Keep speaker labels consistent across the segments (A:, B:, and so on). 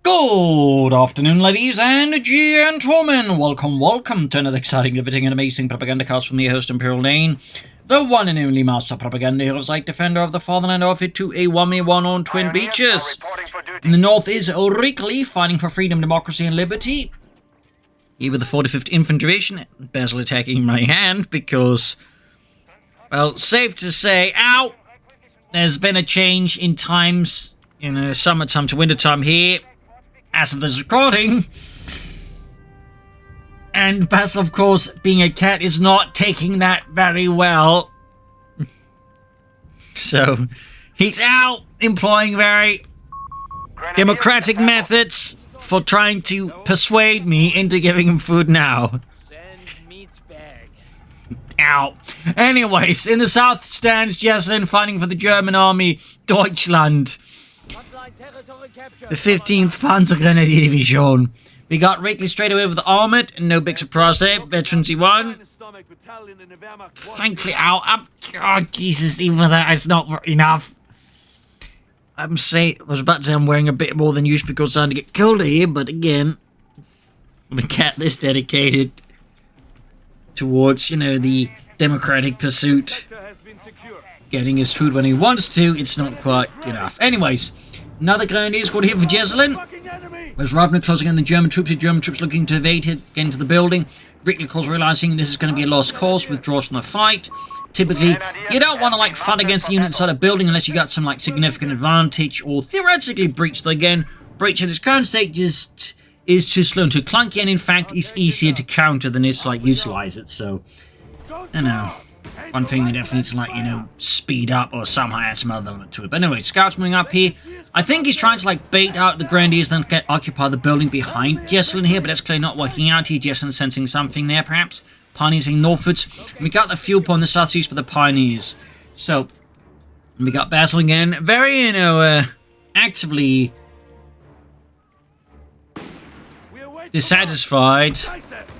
A: Good afternoon, ladies and gentlemen. Welcome to another exciting, riveting, and amazing Propagandacast from your host, Imperial Dane, the one and only master propaganda hero's like defender of the fatherland, offered to a 1v1 on Twin Beaches. In the north is Reakly, fighting for freedom, democracy, and liberty. Here with the 45th Infantry Division, Basil attacking my hand because, well, safe to say, ow! There's been a change in times, summertime to wintertime here, as of this recording. And Basil, of course, being a cat, is not taking that very well. So, he's out employing very democratic methods for trying to persuade me into giving him food now. Ow. Anyways, in the south stands Jesulin fighting for the German army, Deutschland. The 15th Panzergrenadier Division. We got Reakly straight away with the armoured, no big surprise there. Veterans E1. Thankfully, oh, Jesus, even with that, it's not enough. I was about to say I'm wearing a bit more than usual because it's starting to get colder here, but again, the cat this dedicated towards, the democratic pursuit, getting his food when he wants to, it's not quite enough. Anyways, another grenadier squad here for Jesulin. There's Ravner closing in the German troops. The German troops looking to evade it, get into the building. Reakly, of course, realizing this is going to be a lost cause, withdraws from the fight. Typically, you don't want to fight against the unit inside a building unless you got some significant advantage, or theoretically breach. Though again, breach in its current state just is too slow and too clunky, and in fact, it's easier to counter than it's utilize it. So, one thing they definitely need to speed up or somehow add some other element to it. But anyway, scouts moving up here. I think he's trying to bait out the grenadiers, then occupy the building behind Jesulin here, but that's clearly not working out here. Jesulin sensing something there, perhaps. Pioneers heading northwards. We got the fuel point in the southeast for the Pioneers. So, we got Basil again. Very, actively dissatisfied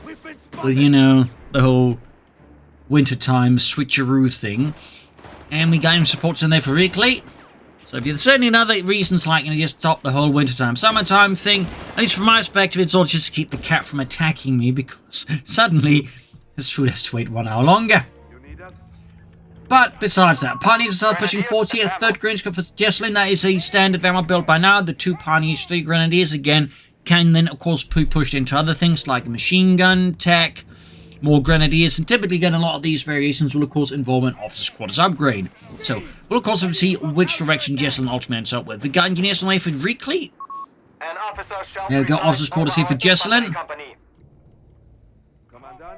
A: with, the whole wintertime switcheroo thing. And we got him supports in there for Reakly. So if there's certainly another reasons just stop the whole wintertime, summertime thing, at least from my perspective, it's all just to keep the cat from attacking me because suddenly his food has to wait 1 hour longer. But besides that, Pioneers are pushing forward here. Third Grenadier Squad for Jesulin. That is a standard Wehrmacht build by now. The 2 Pioneers, 3 Grenadiers again can then of course be pushed into other things like machine gun tech, more Grenadiers, and typically get a lot of these variations will of course involve an officer's quarters upgrade. So we'll of course have to see which direction Jesulin ultimately ends up with. We got engineers on the way for Reakly. There we go, officer's quarters here for Jesulin.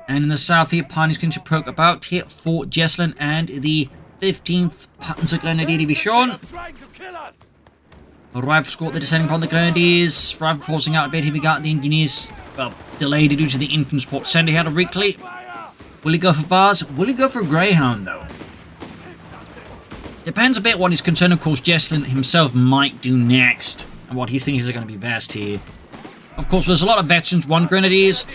A: And in the south here, Pioneers can poke about here for Jesulin and the 15th Panzergrenadier Division. A rifle squad, they're descending upon the Grenadiers. Rifle forcing out a bit. Here we got the engineers, delayed due to the infantry support center here to Reakly. Will he go for bars? Will he go for Greyhound, though? Depends a bit what he's concerned. Of course, Jesulin himself might do next, and what he thinks is going to be best here. Of course, there's a lot of veterans, 1 Grenadiers.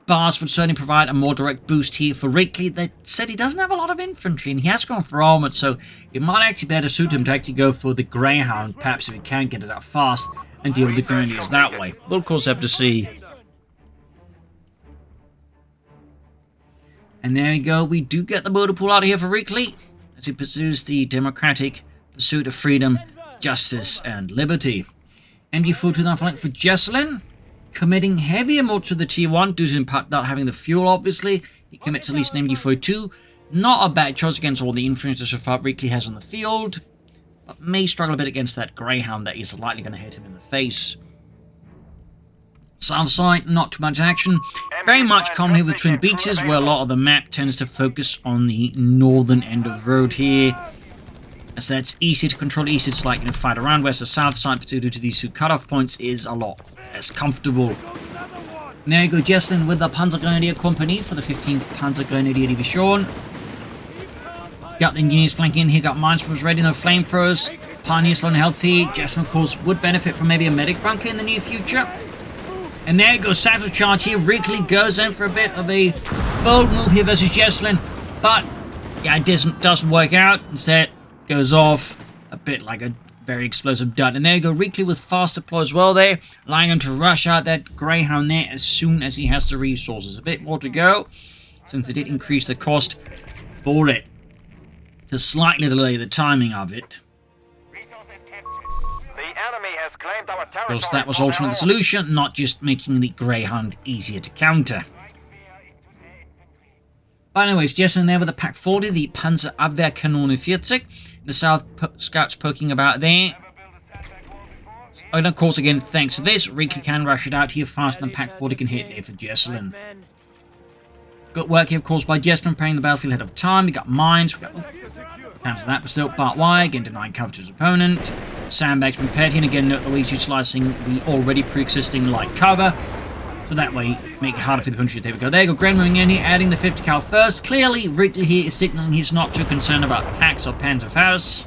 A: Bars would certainly provide a more direct boost here for Reakly. They said he doesn't have a lot of infantry, and he has gone for armoured, so it might actually better suit him to actually go for the Greyhound, perhaps if he can get it up fast, and deal with the Grenadiers that way. We'll of course have to see. And there we go, we do get the motor pool out of here for Reakly, as he pursues the democratic pursuit of freedom, justice, and liberty. MG42 on flank for Jesulin. Committing heavier more to the T1 due to not having the fuel, obviously. He commits at least an MG42. Not a bad choice against all the infantry so far Reakly has on the field, but may struggle a bit against that Greyhound that is likely going to hit him in the face. South side, not too much action. Very much common here with Twin Beaches, where a lot of the map tends to focus on the northern end of the road here. As that's easier to control, easier to fight around, whereas the south side, due to these 2 cutoff points, is a lot less comfortable. And there you go, Jesulin with the Panzergrenadier Company for the 15th Panzergrenadier Division. Got the engineers flanking in here, got minesweepers ready, no flamethrowers. Pioneers low and healthy. Jesulin, of course, would benefit from maybe a medic bunker in the near future. And there you go, Saddle Charge here. Reakly goes in for a bit of a bold move here versus Jesulin, but yeah, it doesn't work out. Instead, goes off a bit like a Very explosive dud. And there you go, Reakly with fast deploy as well there, allowing him to rush out that Greyhound there as soon as he has the resources. A bit more to go, since they did increase the cost for it, to slightly delay the timing of it. Because that was ultimately the solution, not just making the Greyhound easier to counter. But anyways, Jesulin there with the Pak 40, the Panzerabwehrkanone 40. The South scouts poking about there. And of course, again, thanks to this, Reakly can rush it out here faster than Pak 40 can hit there for Jesulin. Good work here, of course, by Jesulin, preparing the battlefield ahead of time. We got mines, we got cancel that, but still part Y, again denying cover to his opponent. Sandbags been paired here, and again, note that he's utilising the already pre-existing light cover. So that way, make it harder for the countries. There we go. There you go. Gren moving in here, adding the 50 cal first. Clearly, Reakly here is signaling he's not too concerned about packs or Panzerfaust.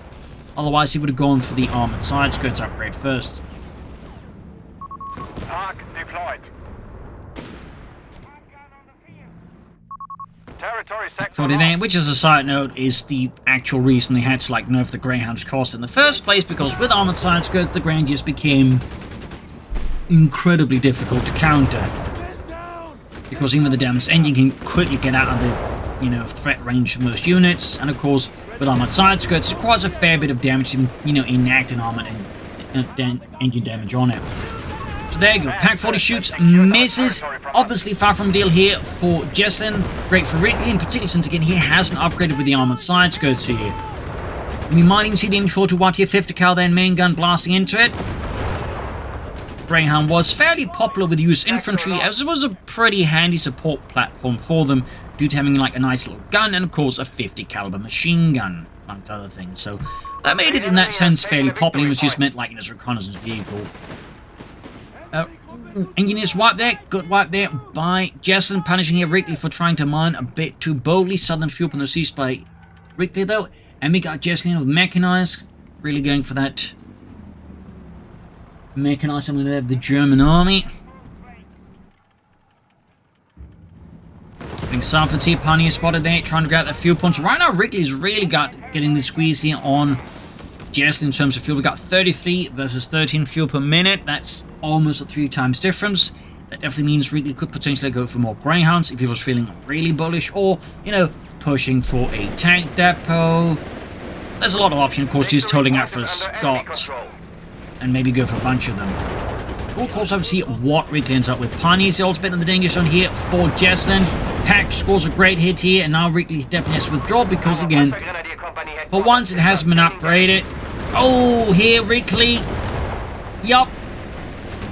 A: Otherwise, he would have gone for the armoured side skirts upgrade first.
B: Arc deployed. Territory sector
A: there, which as a side note is the actual reason they had to nerf the Greyhound's cost in the first place, because with armoured side skirts, the Greyhound just became incredibly difficult to counter, because even the damaged engine can quickly get out of the threat range of most units, and of course with armored side skirts it requires a fair bit of damage to enact an armored engine damage on it. So there you go, Pak 40 shoots, misses, obviously far from deal here for Jesulin, great for Reakly in particular since again he hasn't upgraded with the armored side skirts here. We might even see the M41 here, 50 cal then main gun blasting into it. Greyhound was fairly popular with US infantry, as it was a pretty handy support platform for them, due to having a nice little gun and of course a 50 caliber machine gun, amongst other things. So that made it in that sense fairly popular, which just meant as a reconnaissance vehicle. Engineers wipe there, good wipe there by Jesulin, punishing here Reakly for trying to mine a bit too boldly. Southern fuel upon the seas by Reakly though, and we got Jesulin with Mechanized, really going for that Mechanized something there of the German army. Getting Sanford's here, Pioneer spotted there, trying to grab that fuel punch. Right now, Reakly's really getting the squeeze here on Jesulin in terms of fuel. We got 33 versus 13 fuel per minute. That's almost a 3 times difference. That definitely means Reakly could potentially go for more Greyhounds if he was feeling really bullish, or, pushing for a tank depot. There's a lot of options, of course, just holding out for a Scot and maybe go for a bunch of them. We'll of course have to see what Reakly ends up with. Pioneer's the ultimate in the danger zone here for Jesulin. Pak scores a great hit here, and now Reakly definitely has to withdraw because, again, for once it hasn't been upgraded. Oh, here Reakly. Yup.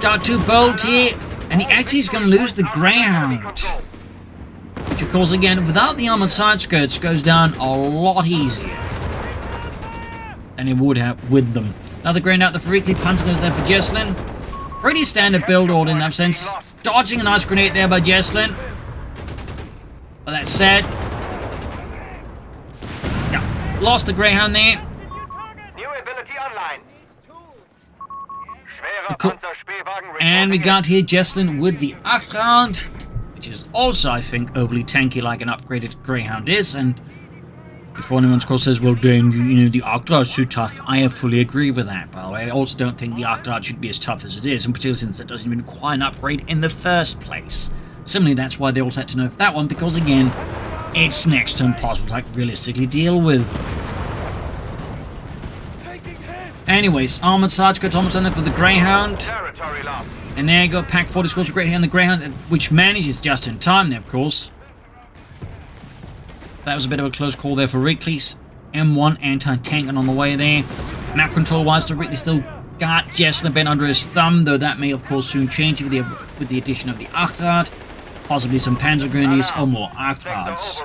A: Got too bold here, and he actually is going to lose the Greyhound. Which, of course, again, without the armored side skirts, goes down a lot easier than it would have with them. Another grenade out there for Reakly, Panzer goes there for Jesulin. Pretty standard build order in that sense. Dodging a nice grenade there by Jesulin. But that said, yeah, lost the Greyhound there.
B: New ability online.
A: And we got here Jesulin with the Achtrad, which is also, I think, overly tanky like an upgraded Greyhound is. And before anyone, of course, says, well, Dan, the Achtrad is too tough. I fully agree with that, by the way. I also don't think the Achtrad should be as tough as it is, in particular since it doesn't even require an upgrade in the first place. Similarly, that's why they also had to nerf that one, because, again, it's next to impossible to realistically deal with. Anyways, armored side got almost on there for the Greyhound. And there you go, Pak 40 scores a great hit on the Greyhound, which manages just in time there, of course. That was a bit of a close call there for Reakly's M1 anti-tank on the way there. Map control-wise, Reakly still got Jesulin a bit under his thumb, though that may, of course, soon change with the addition of the Achtrad. Possibly some Panzer Grenadiers or more Achtrads.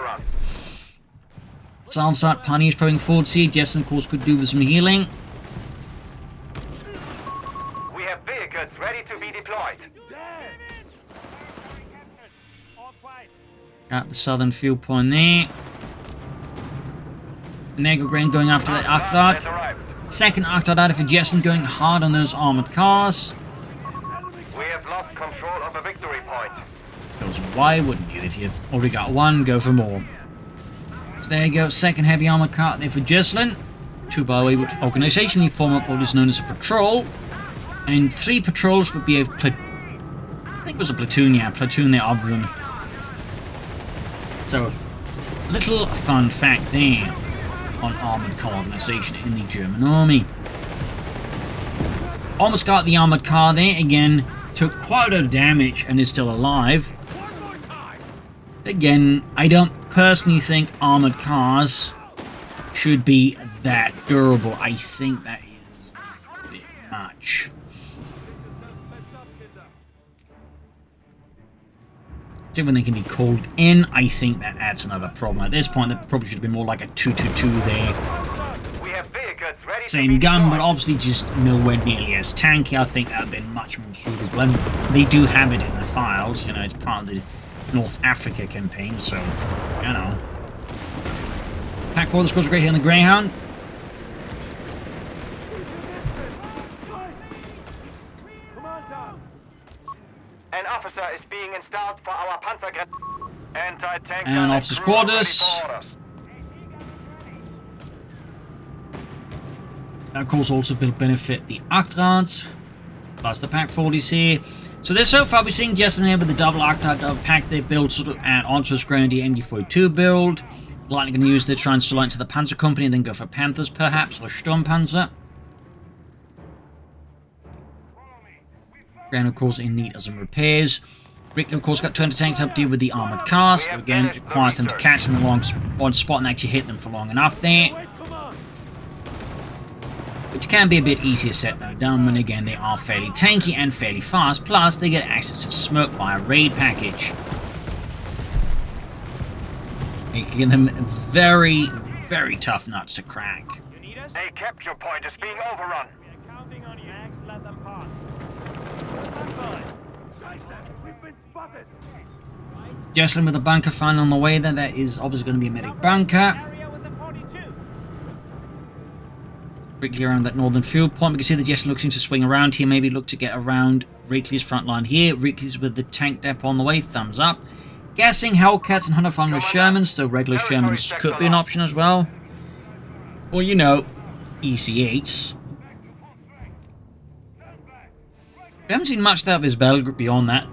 A: South side, Pioneers probing forward here. Jesulin, of course, could do with some healing.
B: We have vehicles ready to be deployed.
A: Got the southern field point there. Mega Grand going after that Achtrad. Second Achtrad out for Jesulin, going hard on those armored cars.
B: We have lost control of a victory point.
A: Because why wouldn't you? If you've already got one, go for more. So there you go, second heavy armored car there for Jesulin. 2 by the way, organizationally form up what is known as a patrol. And 3 patrols would be a I think it was a platoon, yeah, platoon there of them. So, little fun fact there on armored car organization in the German army. Almost got the armored car there, again, took quite a lot of damage and is still alive. Again, I don't personally think armored cars should be that durable. I think that is a bit much. When they can be called in, I think that adds another problem. At this point, that probably should be more like a 222 there.
B: We have vehicles ready
A: Same gun, but obviously just nowhere nearly as tanky. I think that would have been much more suitable. I mean, they do have it in the files, you know, it's part of the North Africa campaign, so, you know. Pack 4, the squad's great here on the Greyhound.
B: An officer is being installed for our Panzer anti-tank
A: And officer's quarters. That of course also will benefit the Octards, plus the Pack 40s here. So this so far we're seeing Jesulin here with the double Octard pack they built sort of add onto his Grenadier MD42 build. Likely going to use the try and sell into the Panzer Company and then go for Panthers perhaps, or Sturmpanzer. And of course in need of some repairs. Reakly of course got 200 tanks to help deal with the armoured cars. So again, it requires them to catch them in one spot and actually hit them for long enough there. Which can be a bit easier said than done when again they are fairly tanky and fairly fast, plus they get access to smoke via raid package. Making them very, very tough nuts to crack.
B: A capture point is being overrun.
A: Jesulin with a bunker find on the way there. That is obviously going to be a medic bunker. Reakly around that northern field point. We can see the Jesulin looking to swing around here. Maybe look to get around Reakly's front line here. Reakly's with the tank depot on the way. Thumbs up. Guessing Hellcats and Hunter with Shermans. So regular Shermans could be an option as well. Or, you know, EC8s. We haven't seen much out of his battle group beyond that.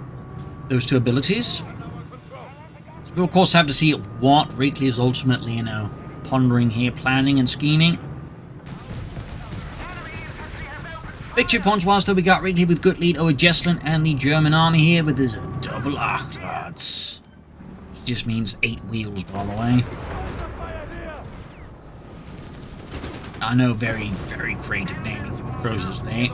A: Those 2 abilities. So we'll of course have to see what Reakly is ultimately, you know, pondering here, planning and scheming. Victory points whilst though we got Reakly with good lead over Jesulin and the German army here with his double Octards. Which just means 8 wheels, by the way. I know, very, very creative naming process there.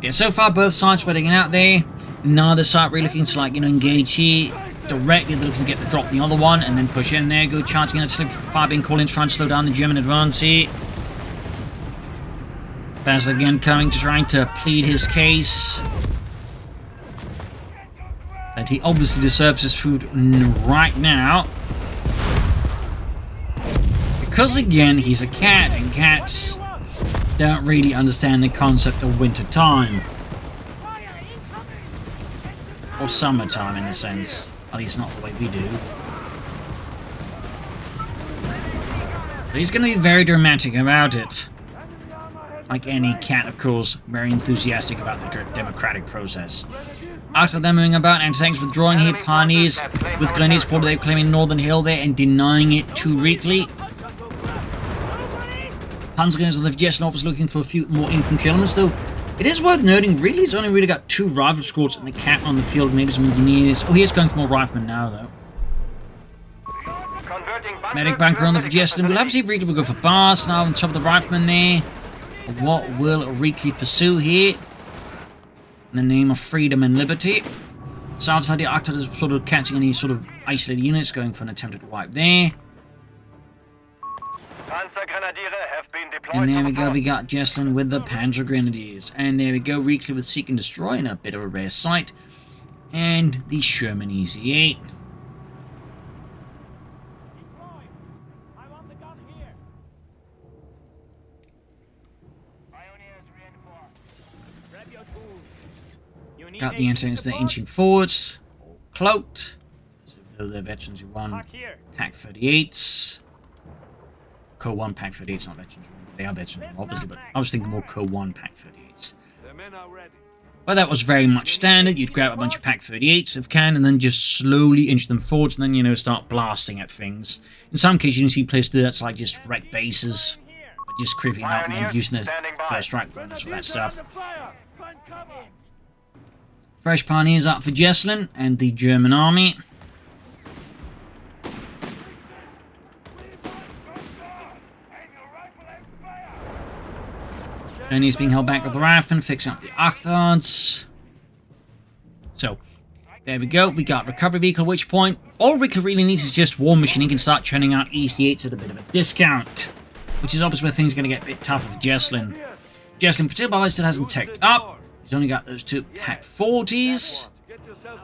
A: Yeah, so far both sides waiting out there. Neither side really looking to, like, you know, engage here directly. They're looking to get the drop the other one and then push in there. Go charging in. Fire being called in, trying to slow down the German advance here. Basil again coming to trying to plead his case. That he obviously deserves his food right now. Because again, he's a cat and cats don't really understand the concept of winter time. Or summertime in a sense. At least not the way we do. So he's going to be very dramatic about it. Like any cat, of course, very enthusiastic about the democratic process. After them moving about, anti-tanks withdrawing here, pioneers with grenadiers supported, they're claiming Northern Hill there and denying it to Reakly. Panzergunners on the Jesulin was looking for a few more infantry elements, though it is worth noting Reakly's only really got 2 rifle squads and the cat on the field, maybe some engineers. Oh, he is going for more riflemen now, though. Medic bunker on the Jesulin. We'll have to see if Reakly will go for bars now on top of the riflemen there. What will Reakly pursue here? In the name of freedom and liberty. South side, the Octard is sort of catching any sort of isolated units, going for an attempted wipe there. And there we go, we got Jesulin with the Panzer Grenadiers. And there we go, Reakly with Seek and Destroy in a bit of a rare sight. And the Sherman EZ8. Got the anti-tanks there inching forwards, all cloaked. So they're veterans who won Pack 38s. Co-1 Pack 38s, not veterans. They are veterans, obviously, but I was thinking more Co-1 Pack 38s. But that was very much standard. You'd grab a bunch of Pack 38s if can, and then just slowly inch them forwards, and then, you know, start blasting at things. In some cases, you can see players do that's like just wreck bases, or just creeping up and using their first strike bonus for that stuff. Fresh pioneers up for Jesulin and the German army. Chinese being held back with the Riflemen, fixing up the Octards. So, there we go. We got recovery vehicle, at which point all Reakly really needs is just War Machine. He can start churning out EC8s at a bit of a discount, which is obviously where things are going to get a bit tougher for Jesulin. Jesulin, particularly, still hasn't teched up. He's only got those 2 Pack 40s.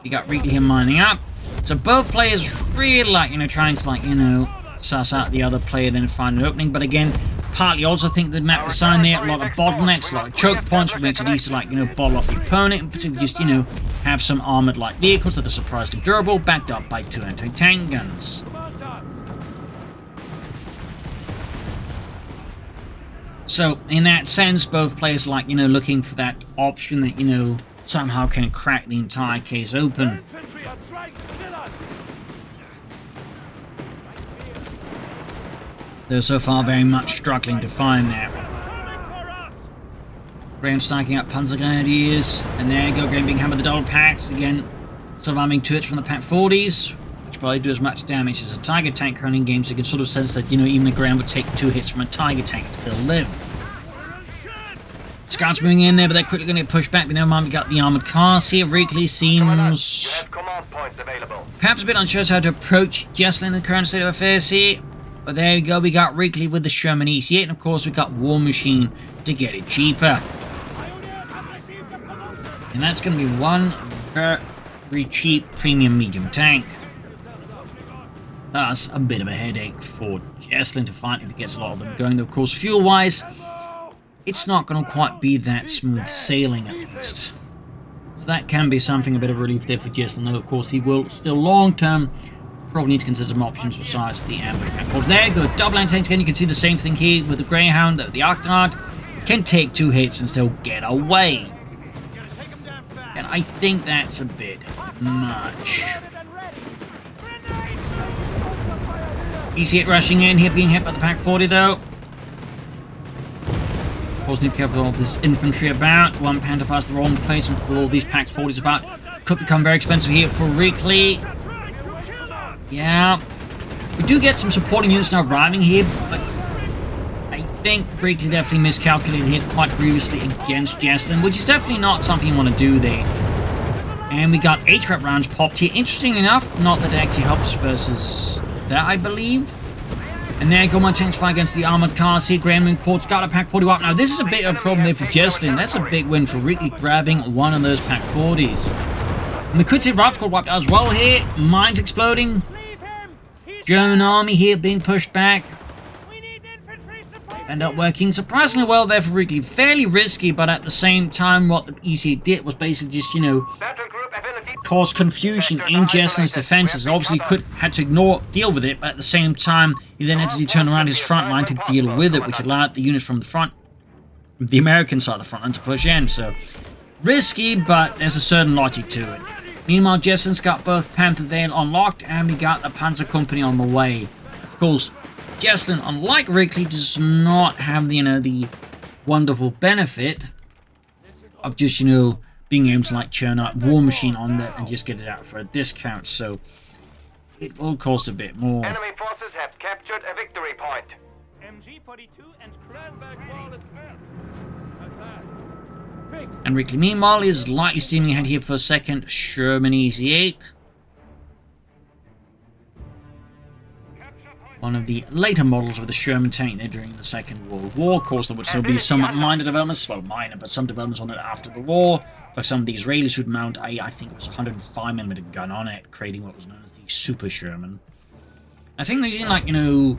A: You got Reakly here mining up. So both players really like, you know, trying to, like, you know, suss out the other player, then find an opening. But again, partly also think the map designed there, a lot of bottlenecks, a lot of choke points, which makes it easy to, like, you know, bottle up the opponent, and particularly just, you know, have some armored light vehicles that are surprisingly durable, backed up by 2 anti-tank guns. So, in that sense, both players are, like, you know, looking for that option that, you know, somehow can crack the entire case open. They're so far very much struggling to find that. Graham stacking up Panzer Grenadiers, and there you go, Graham being hammered the double packs. Again, surviving 2 hits from the Pack 40s, which probably do as much damage as a Tiger tank running game, so you can sort of sense that, you know, even a Graham would take 2 hits from a Tiger tank to still live. Scouts moving in there, but they're quickly going to get pushed back. But never mind, we got the armored cars here. Reakly seems perhaps a bit unsure how to approach Jesulin in the current state of affairs here. But there we go, we got Reakly with the Sherman EC8, and of course we got War Machine to get it cheaper. And that's going to be one very cheap premium medium tank. That's a bit of a headache for Jesulin to find if he gets a lot of them going. Though, of course, fuel-wise, it's not going to quite be that smooth sailing at least. So that can be something, a bit of relief there for Jesulin, though of course he will still long-term probably need to consider some options besides the ambush. Well, there you go, double anti-tanks again. You can see the same thing here with the Greyhound. The Octard can take 2 hits and still get away. And I think that's a bit much. EC8 rushing in here, being hit by the Pack 40 though. Of course, need to be careful with all this infantry about. 1 Panther past the wrong place with all these Pack 40s about. Could become very expensive here for Reakly. Yeah, we do get some supporting units now arriving here, but I think Reakly definitely miscalculated here quite grievously against Jesulin, which is definitely not something you want to do there. And we got HREP rounds popped here. Interesting enough, not that it actually helps versus that, I believe. And there you go, my tanks fight against the armored cars here. Graham moving forward, got a Pack 40 up. Now, this is a bit of a problem there for Jesulin. That's a big win for Reakly, grabbing one of those Pack 40s. And the could see rifle squad wiped out as well here. Mines exploding. German army here being pushed back. End up working surprisingly well there for Reakly. Fairly risky, but at the same time, what the EC did was basically just, you know, cause confusion in Jesulin's defenses. Obviously, had to deal with it, but at the same time, he then had to turn around his front line to deal with it, which allowed the units from the front, the American side of the front line, to push in. So, risky, but there's a certain logic to it. Meanwhile, Jesulin's got both Panther there unlocked, and we got the Panzer Company on the way. Of course, Jesulin, unlike Reakly, does not have the, you know, the wonderful benefit of just, you know, being able to, like, churn out War Machine on that and just get it out for a discount. So it will cost a bit more.
B: Enemy forces have captured a victory point.
C: MG-42 and
A: And Reakly, meanwhile, is lightly steaming ahead here for a second Sherman EC8. One of the later models of the Sherman tank there during the Second World War. Of course, there would still be some minor developments, well, minor, but some developments on it after the war. Like some of the Israelis would mount I think it was a 105mm gun on it, creating what was known as the Super Sherman. I think they're using, like, you know,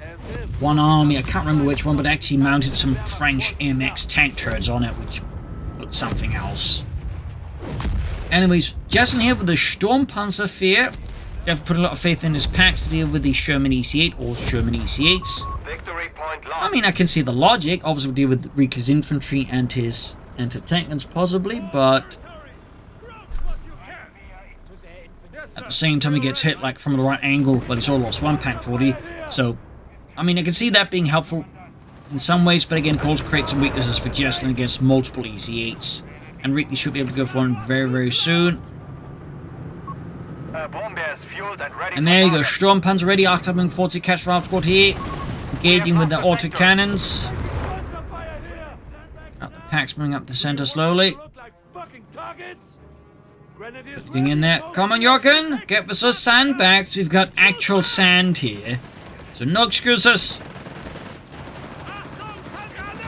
A: one army, I can't remember which one, but actually mounted some French MX tank turrets on it, which looked something else. Anyways, Jesulin here with the Sturmpanzer IV. You have to put a lot of faith in his packs to deal with the Sherman EC8 or Sherman EC8s.
B: Victory point point lost.
A: I mean, I can see the logic. Obviously, we'll deal with Reakly's infantry and his anti-tank guns possibly, but at the same time, he gets hit like from the right angle, but he's all lost one Pack 40. So, I mean, I can see that being helpful in some ways, but again, it also creates some weaknesses for Jesulin against multiple EC8s. And Reakly should be able to go for one very, very soon. And there you go, Sturmpanzer ready, Achtung 40 catch round squad here. Engaging with the autocannons. Got the packs moving up the center slowly. Getting in there. Come on, Jochen, get us some sandbags. We've got actual sand here. So no excuses.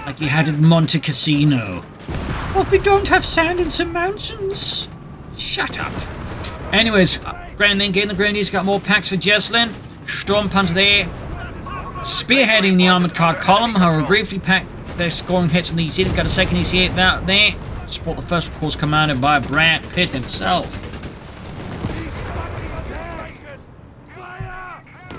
A: Like you had at Monte Cassino. Well, we don't have sand in some mountains. Shut up. Anyways, Grand then getting the Grenadiers, got more packs for Jesulin. Sturmpanzer there. Spearheading the armored car column. However, briefly packed their scoring hits on the EC8. They've got a second EC8 out there. Support the first, of course, commanded by Brad Pitt himself.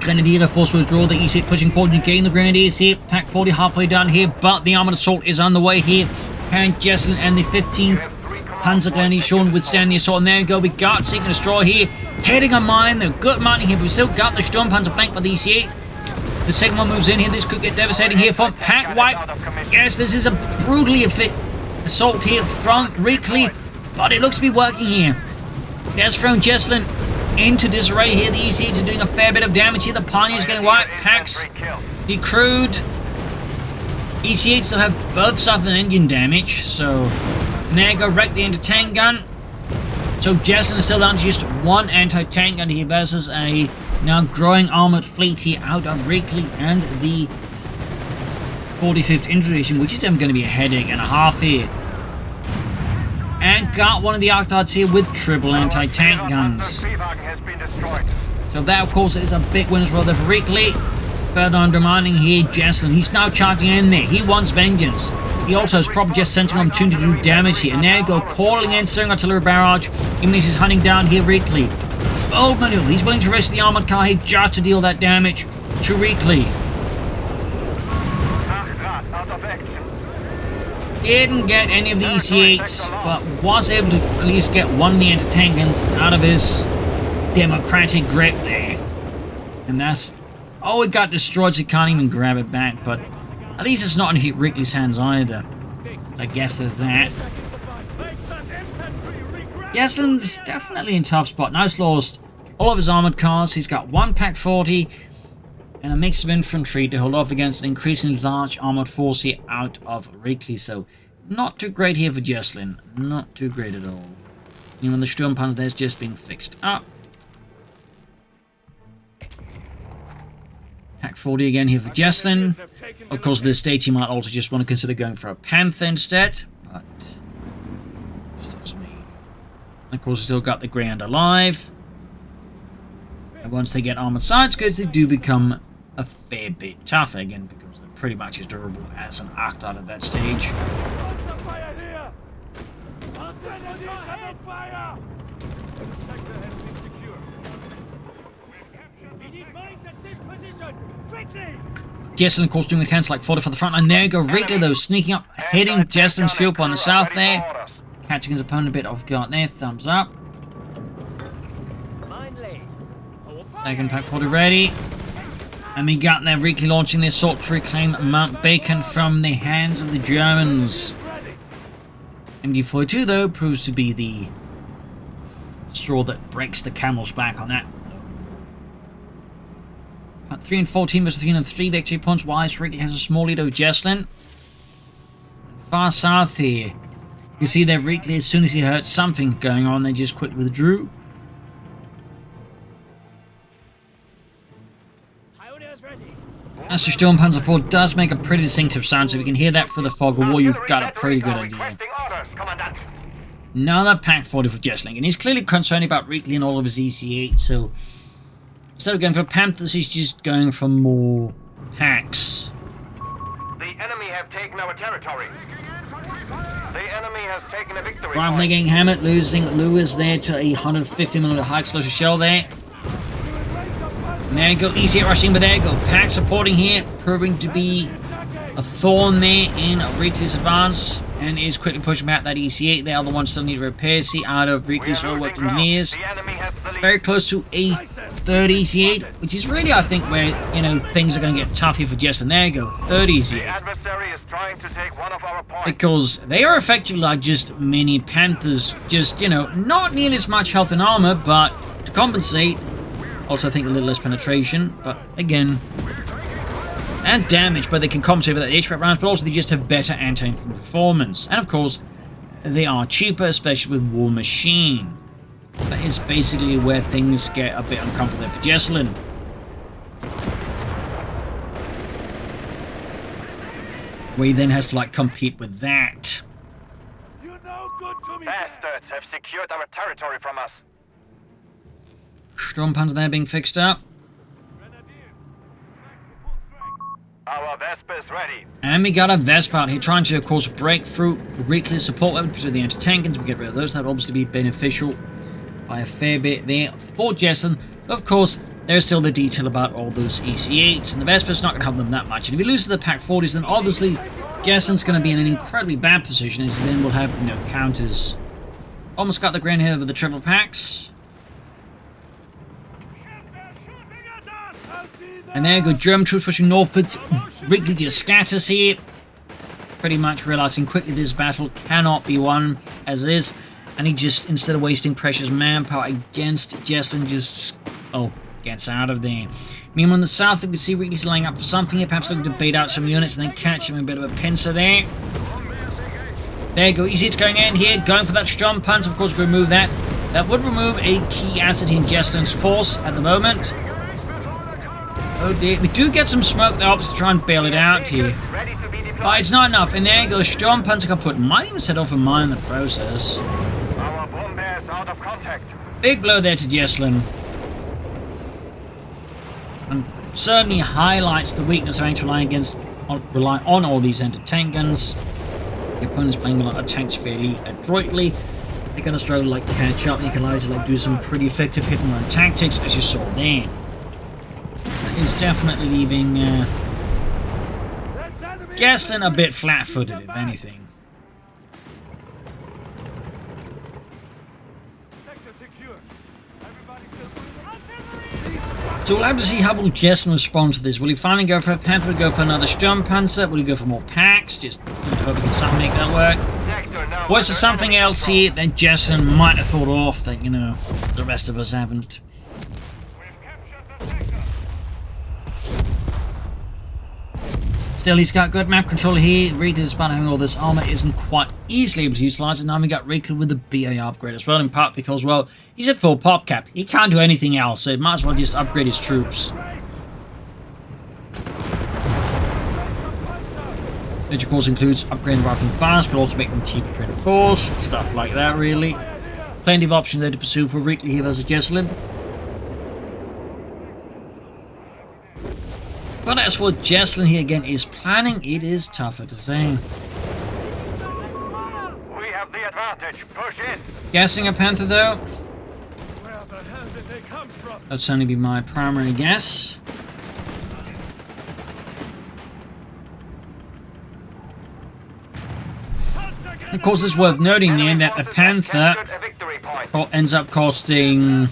A: Grenadier force withdraw, the EC8 pushing forward and getting the Grenadiers here. Pack 40 halfway down here, but the armored assault is on the way here. Can Jesulin and the 15th Panzer Grenadiers shown withstand the assault? And there we go, we got Seek and Destroy here. Heading a mine, they're good mining here, but we still got the Sturmpanzer flanked by the EC8. The second one moves in here, this could get devastating here from Pack White. Yes, this is a brutally assault here from Reakly, but it looks to be working here. That's thrown Jesulin into disarray here. The EC8s are doing a fair bit of damage here. The Pioneers getting wiped. Packs decrewed. EC8 still have both suffered engine damage, so there you go, wreck the anti-tank gun. So Jesulin is still down to just one anti-tank gun here versus a now growing armored fleet here out of Reakly and the 45th Infantry Division, which is going to be a headache and a half here. And got one of the Arctards here with triple anti-tank guns. So that, of course, is a big win as well there for Reakly. Further undermining here, Jesulin. He's now charging in there. He wants vengeance. He also has probably just sent an opportunity to do damage here. And there you go, calling in, stirring artillery barrage. Ignis is hunting down here Reakly. Bold maneuver. He's willing to risk the armored car here just to deal that damage to Reakly. Didn't get any of the EC8s, but was able to at least get one of the anti-tank guns out of his democratic grip there. And that's... oh, it got destroyed, so he can't even grab it back, but at least it's not in Reakly's hands either. I guess there's that. Jesulin's definitely in a tough spot. Now he's lost all of his armored cars. He's got one Pack 40 and a mix of infantry to hold off against an increasingly large armored force here out of Reakly. So, not too great here for Jesulin. Not too great at all. Even the Sturmpanzer there's just being fixed up. Pack 40 again here for Jesulin. Of course, at this stage, he might also just want to consider going for a Panther instead. But, me. And of course, we still got the Grand alive. And once they get armored sides goods, they do become a fair bit tougher again, because they're pretty much as durable as an Arctard at that stage. Jesulin, of course, doing the counter like 40 for the front line. There you go, Reakly though, sneaking up, hitting Jesulin's fuel point on the south there. Catching his opponent a bit off guard there, thumbs up. Second Pack 40 ready. And we got there, Reakly launching the assault to reclaim Mount Bacon from the hands of the Germans. MD-42 though proves to be the straw that breaks the camel's back on that. 3 and 14 versus 3 and 3 victory points wise. Reakly has a small lead over Jesulin. Far south here, you see that Reakly, as soon as he heard something going on, they just quickly withdrew. As the Sturmpanzer 4 does make a pretty distinctive sound, so if you can hear that through the fog of war, you've got a pretty good idea. Another Pack 40 for Jesulin, and he's clearly concerned about Reakly and all of his EC8, so instead of going for Panthers, he's just going for more packs.
B: The enemy have taken our territory. The enemy has taken a victory.
A: Finally getting hammered, losing Lewis there to a 150mm high explosive shell there. And there you go, EC8 rushing, but there you go. Pack supporting here, proving to be a thorn there in Reakly's advance, and is quickly pushing back that EC8. They are the ones still need repairs. See, out of Reakly's well-worked engineers.
B: The enemy has the lead.
A: Very close to a third EC8, which is really, I think, where, you know, things are going to get tough here for Jesulin. There you go, third
B: The
A: EC8.
B: adversary is trying to take one of our points.
A: Because they are effectively like just mini Panthers, just, you know, not nearly as much health and armor, but to compensate, also I think a little less penetration, but again, and damage, but they can compensate with that HVAC rounds, but also they just have better anti-infantry performance. And of course, they are cheaper, especially with War Machine. That is basically where things get a bit uncomfortable there for Jesulin. Where he then has to like compete with that.
C: You're no good to me.
B: Bastards have secured our territory from us.
A: Sturmpanzer there being fixed up.
B: Our Vespa is ready.
A: And we got a Vespa out here trying to, of course, break through Reakly's support weapons to the anti-tank, and to get rid of those. That would obviously be beneficial by a fair bit there for Jesulin. Of course, there's still the detail about all those EC8s, and the Vespa's not going to help them that much. And if he loses the Pack 40s, then obviously Jesulin's going to be in an incredibly bad position, as then we'll have, you know, counters. Almost got the grand here with the triple packs. And there you go, German troops pushing northwards. Reakly just scatters here. Pretty much realizing quickly this battle cannot be won as is. And he just, instead of wasting precious manpower against Jesulin, just, gets out of there. Meanwhile, in the south, we can see Reakly's lining up for something here, perhaps looking to bait out some units and then catch him a bit of a pincer there. There you go, easy going in here, going for that Sturmpanzer. Of course, we remove that. That would remove a key asset in Jesulin's force at the moment. Oh dear, we do get some smoke there, obviously, to try and bail it out here.
B: Ready to be deployed.
A: But it's not enough, and there goes Sturmpanzer kaput. Might even set off a mine in the process.
B: Our bomb bears out of contact.
A: Big blow there to Jesulin. And certainly highlights the weakness of having to rely on all these anti-tank guns. The opponent's playing a lot of tanks fairly adroitly. They're going to struggle to like catch up. You can allow to do some pretty effective hit and run tactics, as you saw there. Is definitely leaving Jesulin a bit flat-footed, if anything. So we'll have to see how will Jesulin respond to this. Will he finally go for a Panther? Will he go for another Sturmpanzer? Will he go for more packs? Just hope he can somehow make that work. Or is there something else here that Jesulin might have thought of that, you know, the rest of us haven't? Still, he's got good map control here. Reakly, despite having all this armor, isn't quite easily able to utilize it. Now we got Reakly with the BA upgrade as well, in part because, well, he's at full pop cap. He can't do anything else, so he might as well just upgrade his troops. Which, of course, includes upgrading rifling bars, but also make them cheaper to enforce. Stuff like that, really. Plenty of options there to pursue for Reakly here versus Jesulin. But as for Jesulin here again is planning, it is tougher to say.
B: We have the advantage. Push in.
A: Guessing a Panther though.
C: Where the hell did they come from?
A: That'd certainly be my primary guess. Of course, it's worth noting there that the Panther ends up costing,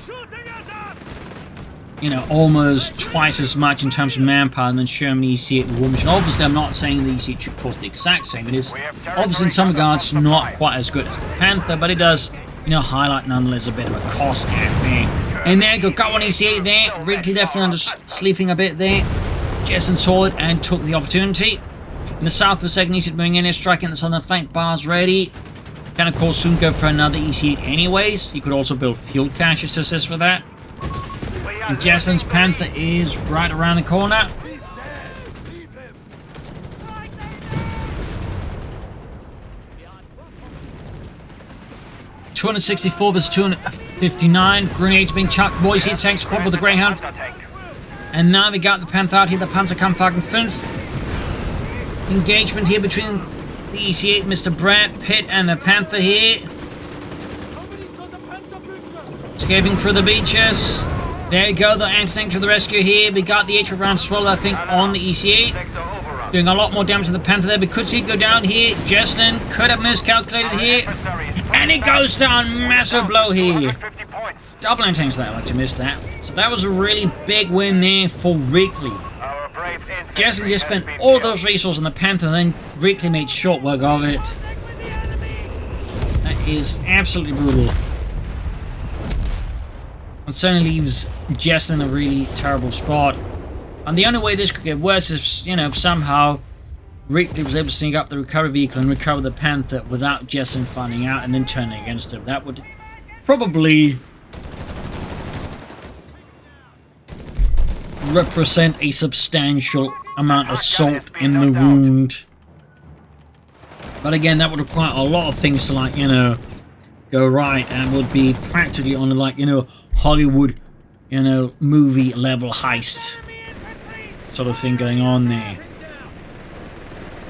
A: you know, almost twice as much in terms of manpower than Sherman EC8 and War Machine. Obviously, I'm not saying the EC8 should cost the exact same. It is obviously in some regards not quite as good as the Panther, but it does, you know, highlight nonetheless a bit of a cost gap there. And there you go, got one EC8 there. Reakly definitely under sleeping a bit there. Jesulin saw it and took the opportunity. In the south, the second EC8 moving in, is striking the southern flank, bars ready. Can of course soon go for another EC8 anyways. He could also build fuel caches to assist with that. And Jesulin's Panther is right around the corner. .264 versus 259. Grenades being chucked. Boys, heat tank support with the Greyhound. And now we got the Panther out here. The Panzerkampfwagen 5. Engagement here between the EC8, Mr. Brad Pitt, and the Panther here. Escaping through the beaches. There you go, the anti-tank to the rescue here. We got the HF round swallow, I think, on the EC8. Doing a lot more damage to the Panther there, but could see it go down here. Jesulin could have miscalculated here. And it goes down. Massive blow here. Double intense that, I like to miss that. So that was a really big win there for Reakly. Jesulin just spent all of those resources on the Panther, and then Reakly made short work of it. That is absolutely brutal. It certainly leaves Jesulin in a really terrible spot. And the only way this could get worse is, you know, if somehow Reakly was able to sneak up the recovery vehicle and recover the Panther without Jesulin finding out and then turning against him. That would probably represent a substantial amount of salt in the wound. But again, that would require a lot of things to, like, you know, go right, and would be practically on a, like, you know, Hollywood, you know, movie level heist sort of thing going on there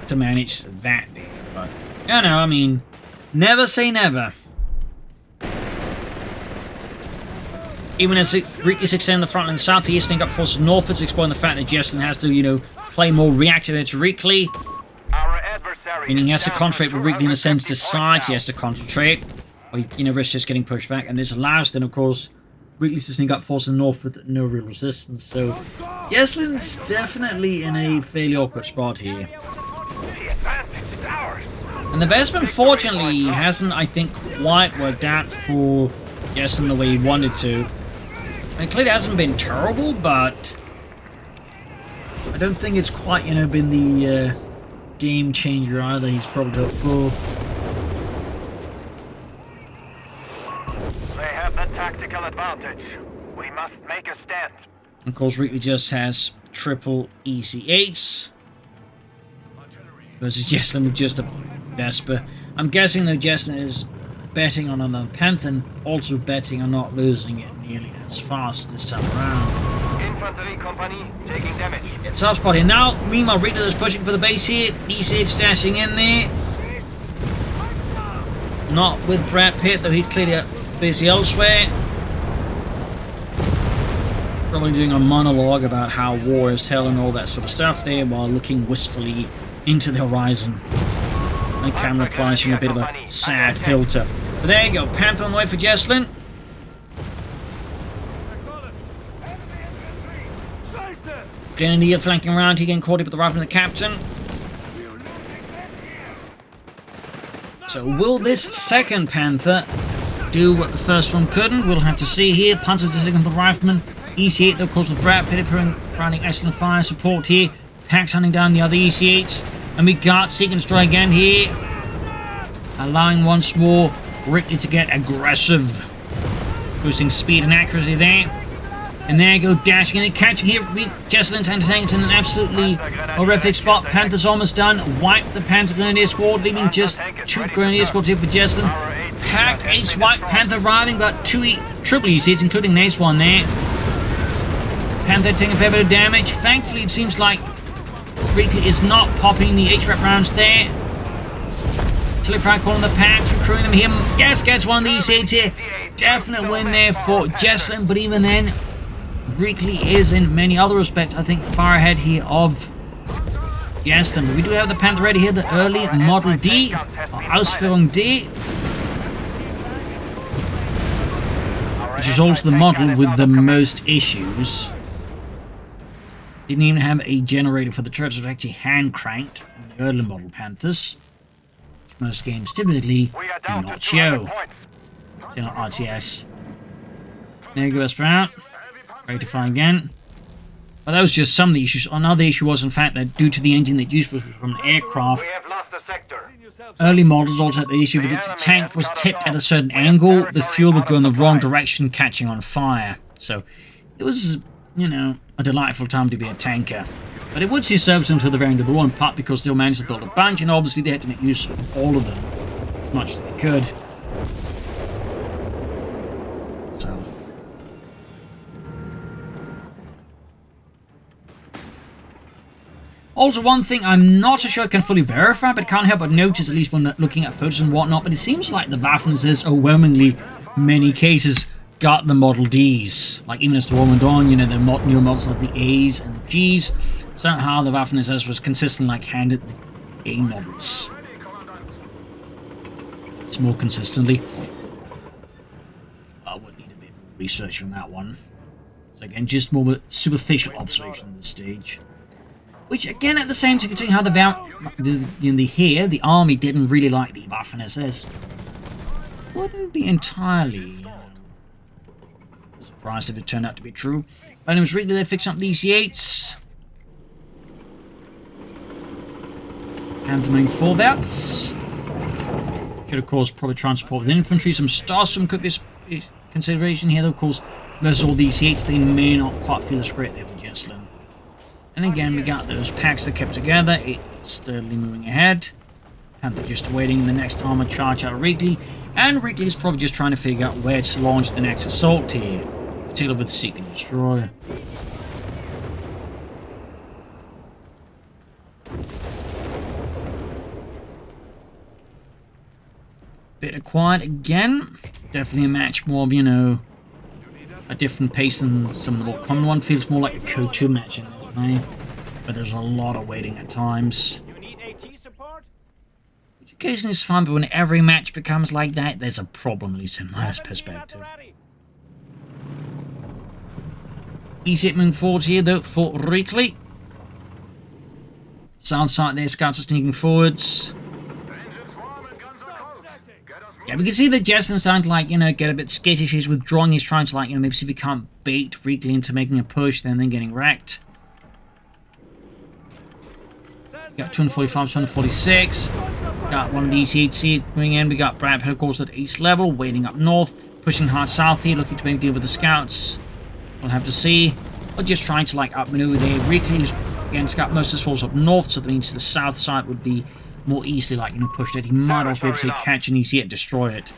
A: to manage that there. But, you know, I mean, never say never. Even as Reakly extend the front line south, he is sneaking up forces northwards, exploring the fact that Jesulin has to, you know, play more reactive against Reakly. Meaning he has to concentrate with Reakly in a sense, decides he has to concentrate. Or he, you know, risks just getting pushed back. And this allows then, of course, Reakly to sneak up forces north with no real resistance. So, Jesulin's definitely in a fairly awkward spot here. And the investment, fortunately, hasn't, I think, quite worked out for Jesulin the way he wanted to. It clearly hasn't been terrible, but I don't think it's quite, you know, been the game changer either he's probably hoped for.
B: They have the tactical advantage. We must make a stand.
A: Of course, Reakly just has triple EC8s versus Jesulin with just a Vesper. I'm guessing though Jesulin is betting on another Panther, and also betting on not losing it nearly as fast this time around.
B: Infantry company taking damage.
A: It's tough spot here now. Meanwhile, Reakly is pushing for the base here. EC8 dashing in there. Not with Brad Pitt, though he'd clearly busy elsewhere. Probably doing a monologue about how war is hell and all that sort of stuff there, while looking wistfully into the horizon. My camera applying a bit of a sad filter. But there you go, Panther on the way for Jesulin. Grenadier flanking around, he getting caught up with the rifle and the captain. So will this second Panther do what the first one couldn't? We'll have to see here. Panzer's the second the rifleman. EC8 though, of course, with Brad Pitt providing excellent fire support here. Pax hunting down the other EC8s. And we got Seek and Destroy again here. Allowing once more Reakly to get aggressive. Boosting speed and accuracy there. And there you go, dashing in and catching here. Jesulin's anti-tanks in an absolutely horrific spot. Panther's almost done. Wipe the Panther Grenadier Squad, leaving just 2 Grenadier Squads here for Jesulin. Pack Ace White Panther arriving, but 2 triple ECs, including the Ace one there. Panther taking a fair bit of damage. Thankfully, it seems like Reakly is not popping the H-Rep rounds there. Tilly calling the packs, recruiting them here. Yes, gets one of the EC8s here. Definite win there for Jesulin, but even then, Reakly is in many other respects, I think, far ahead here of Jesulin. But we do have the Panther ready here, the early Model D, or Ausführung D, which is also the model with the most issues. Didn't even have a generator for the turrets, it was actually hand cranked on the early model Panthers, which most games typically do not show. Still not RTS. There you go, Vesper out. Ready to fire again. But that was just some of the issues. Another issue was, in fact, that due to the engine that used was from an aircraft, early models also had the issue that the tank was tipped at a certain angle, the fuel would go in the wrong direction, catching on fire. So it was, you know, a delightful time to be a tanker. But it would see service until the very end of the war, in part because they managed to build a bunch, and obviously they had to make use of all of them as much as they could. So also, one thing I'm not so sure I can fully verify, but can't help but notice, at least when looking at photos and whatnot, but it seems like the Waffen is overwhelmingly many cases got the Model Ds. Like, even as the war went on, you know, the newer models like the A's and the G's. Somehow the Waffen-SS was consistently, like, handed the A models. It's more consistently. I would need a bit more research on that one. So again, just more superficial observation at this stage. Which, again, at the same time, considering how the army didn't really like the Waffen-SS, wouldn't be entirely surprised if it turned out to be true. But it was really there fixing up these E8s. And the main fallouts. Should, of course, probably transport with infantry. Some Starstorm could be a consideration here, though, of course, versus all these E8s, they may not quite feel as great there for Jesulin. And again, we got those packs that kept together. It's steadily moving ahead. Panther just awaiting the next armored charge out of Reakly. And Reakly is probably just trying to figure out where to launch the next assault here. Particularly with Seek and Destroy. Bit of quiet again. Definitely a match more of, you know, a different pace than some of the more common one. Feels more like a CoH3 match in this way. But there's a lot of waiting at times. Which occasionally is fun, but when every match becomes like that, there's a problem, at least in my perspective. Easy moving forward here, though, for Reakly. South side there, scouts are sneaking forwards. Yeah, we can see that Jesulin's starting to, like, you know, get a bit skittish. He's withdrawing. He's trying to, like, you know, maybe see if he can't bait Reakly into making a push, then getting wrecked. Got 245, 246. Got one of these E8s coming in. We got Brad, of course, at east level, waiting up north, pushing hard south here, looking to maybe deal with the scouts. We'll have to see. Or just trying to, like, outmaneuver there. Reakly's, again, got most of his force up north, so that means the south side would be more easily, like, you know, pushed it. He might also be able to catch an E8 and destroy it.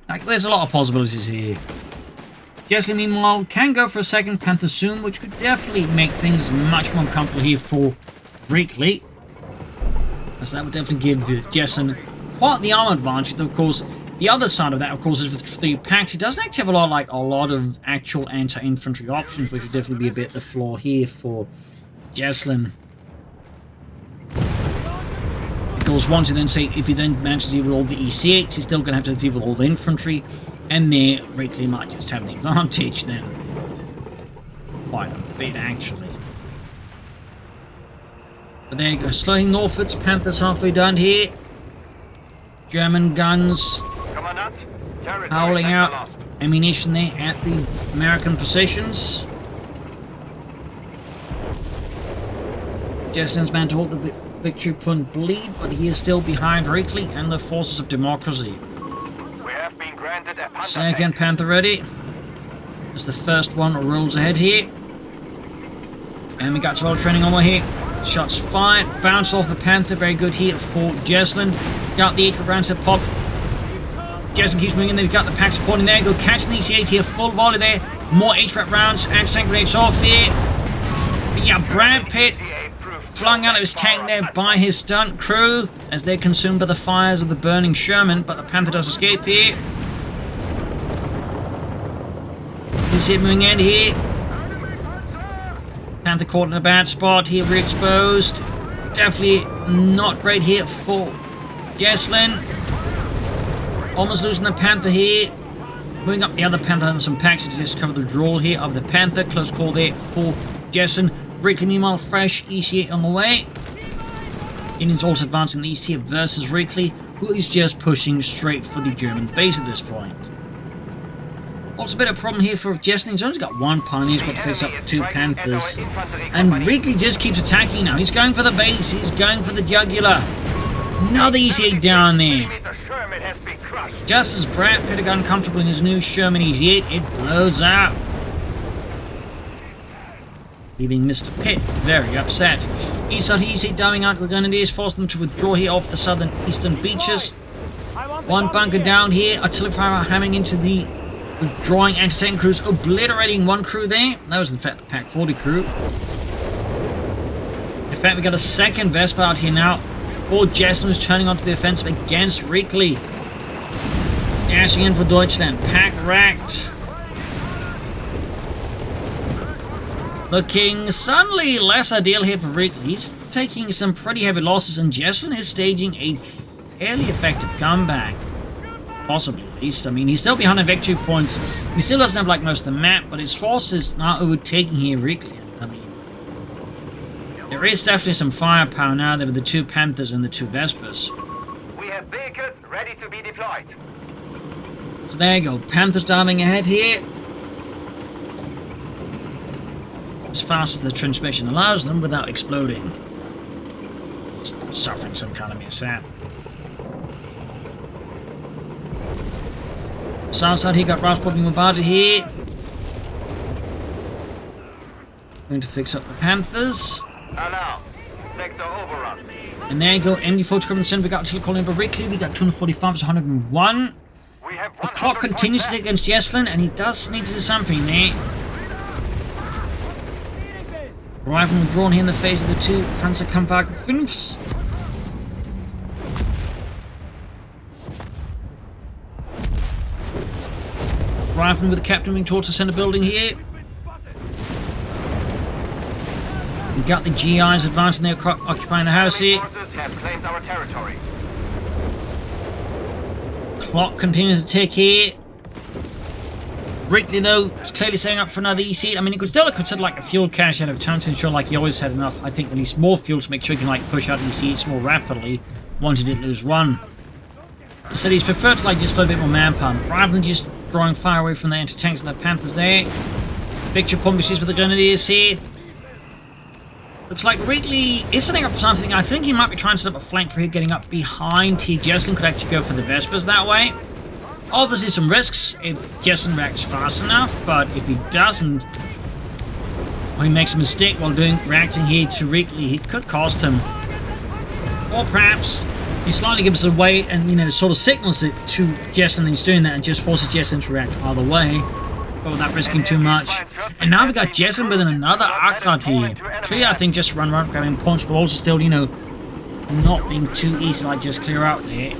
A: Like, there's a lot of possibilities here. Jesulin, meanwhile, can go for a second Panther soon, which could definitely make things much more comfortable here for Reakly. As that would definitely give Jesulin quite the armor advantage, though, of course, the other side of that, of course, is with 3 packs. He doesn't actually have a lot of actual anti-infantry options, which would definitely be a bit the flaw here for Jesulin. Because once you then say, if he then manages to deal with all the EC8s, he's still going to have to deal with all the infantry, and there, Reakly might just have the advantage then. Quite a bit, actually. But there you go, slowing northwards, Panther's halfway done here. German guns howling out ammunition there at the American positions. Jesulin's man to hold the victory point bleed, but he is still behind Reakly and the forces of democracy.
B: We have been granted a Panther
A: Second Panther ready. As the first one rolls ahead here. And we got some training on here. Shots fired, bounce off the Panther, very good here for Jesulin. Got the 8 rounds that pop. Jesulin keeps moving in there, we've got the pack supporting there, go catching the EC8 here, full volley there. More 8 rounds, anti-tank grenades off here. But yeah, Brad Pitt flung out of his tank there by his stunt crew as they're consumed by the fires of the burning Sherman, but the Panther does escape here. You see it moving in here. Panther caught in a bad spot here, re-exposed. Definitely not great here for Jesulin. Almost losing the Panther here. Moving up the other Panther and some packs to just cover the draw here of the Panther. Close call there for Jesulin. Reakly, meanwhile, fresh EC8 on the way. Indians also advancing the east here versus Reakly, who is just pushing straight for the German base at this point. Also a bit of a problem here for Jesulin. He's only got 1 pioneer, he's got to face up 2 Panthers. And Reakly just keeps attacking now. He's going for the base, he's going for the jugular. Another EC8 down there. Just as Brad Pitt got uncomfortable in his new Sherman EC8, it blows out. Leaving Mr. Pitt very upset. East side EC8 diving out with Grenadiers, force them to withdraw here off the southern eastern beaches. 1 bunker down here, artillery fire hammering into the withdrawing anti-tank crews, obliterating 1 crew there. That was in fact the Pack 40 crew. In fact, we got a second Vespa out here now. Or Jesulin was turning onto the offensive against Reakly. Dashing in for Deutschland. Pack racked. Looking suddenly less ideal here for Reakly. He's taking some pretty heavy losses, and Jesulin is staging a fairly effective comeback. Possibly, at least. I mean, he's still behind on victory points. He still doesn't have, like, most of the map, but his forces are overtaking here Reakly. I mean, there is definitely some firepower now there with the 2 Panthers and the 2 Vespers.
B: We have vehicles ready to be deployed.
A: So there you go. Panthers diving ahead here. As fast as the transmission allows them without exploding. Suffering some kind of mishap. South side, he got Rasputin bombarded here. Going to fix up the Panthers.
B: Now, sector overrun.
A: And there you go. MD4 from the center. We got until calling over Reakly. We got 245 to 101.
B: We have
A: The clock continues to tick against Jesulin, and he does need to do something there. Arriving drawn here in the face of the 2 Panzerkampfwagen 5s. Arriving with the captain moving towards the center building here. We got the GIs advancing there, occupying the house here.
B: Forces have claimed our territory.
A: Clock continues to tick here. Reakly, though, is clearly setting up for another EC. I mean, he could still consider like a fuel cache out of town to ensure like he always had enough, I think, at least more fuel to make sure he can like push out ECs more rapidly once he did lose one. Instead, he's preferred to like just put a bit more manpower rather than just drawing fire away from the anti-tanks and the Panthers there. Victory point with the Grenadiers here. Looks like Reakly is setting up something. I think he might be trying to set up a flank for him getting up behind here. Jesulin could actually go for the Vespers that way. Obviously some risks if Jesulin reacts fast enough, but if he doesn't, or he makes a mistake while reacting here to Reakly, it could cost him. Or perhaps he slightly gives it away and, you know, sort of signals it to Jesulin that he's doing that and just forces Jesulin to react either way, but without risking too much. And now we got Jesulin with another Arctard here. Clearly, I think just run around grabbing points, but also still, you know, not being too easy to like just clear out there.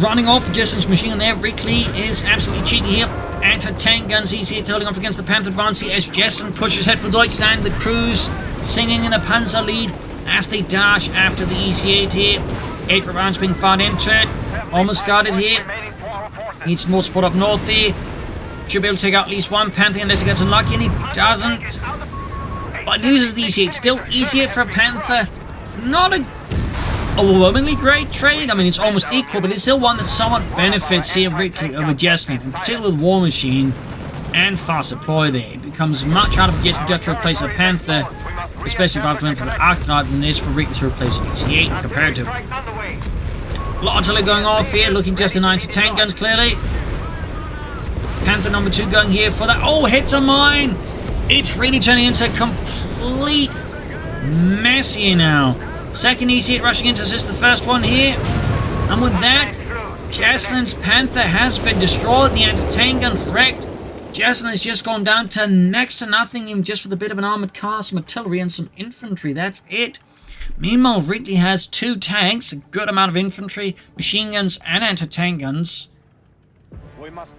A: Running off Jesulin's machine gun there. Reakly is absolutely cheeky here. Anti-tank guns easy. It's holding off against the Panther advance here as Jesulin pushes head for Deutschland. The crews singing in a Panzer lead as they dash after the EC-8 here. 8 rounds being fired into it. Almost guarded here. Needs more support up north here. Should be able to take out at least one Panther unless he gets unlucky, and he doesn't. But loses the EC-8. Still easier for a Panther. Not a overwhelmingly great trade. I mean, it's almost equal, but it's still one that somewhat benefits here Reakly over Jesulin, in particular with War Machine and fast deploy there. It becomes much harder for Jesulin just to replace a Panther, especially if I went for the Arctard, than it is for Reakly to replace an EC-8 comparative. A lot of artillery going off here, looking just in anti-tank guns clearly. Panther number 2 going here for that. Oh, hits a mine! It's really turning into a complete mess here now. Second EC-8 rushing in to assist the first one here. And with that, Jesulin's Panther has been destroyed. The anti-tank gun's wrecked. Jesulin has just gone down to next to nothing, even just with a bit of an armored car, some artillery, and some infantry. That's it. Meanwhile, Reakly has 2 tanks, a good amount of infantry, machine guns, and anti-tank guns.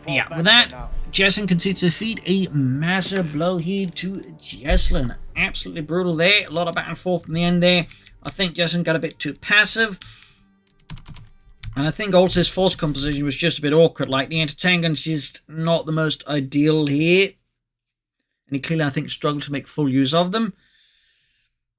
A: Yeah, with that, Jesulin concedes defeat. A massive blow here to Jesulin. Absolutely brutal there. A lot of back and forth in the end there. I think Jesulin got a bit too passive. And I think also his force composition was just a bit awkward. Like, the anti-tank gun's just not the most ideal here. And he clearly, I think, struggled to make full use of them.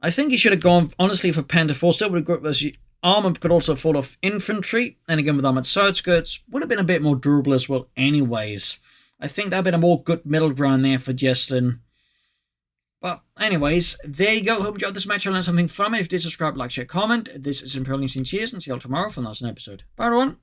A: I think he should have gone, honestly, for Panther 4. Still would have got those armor, but could also fall off infantry. And again, with armored sword skirts, would have been a bit more durable as well anyways. I think that would have been a more good middle ground there for Jesulin. But anyways, there you go. Hope you enjoyed this match. I learned something from it. If you did, subscribe, like, share, comment. This is Imperial News. Cheers, and see you all tomorrow for the next episode. Bye, everyone.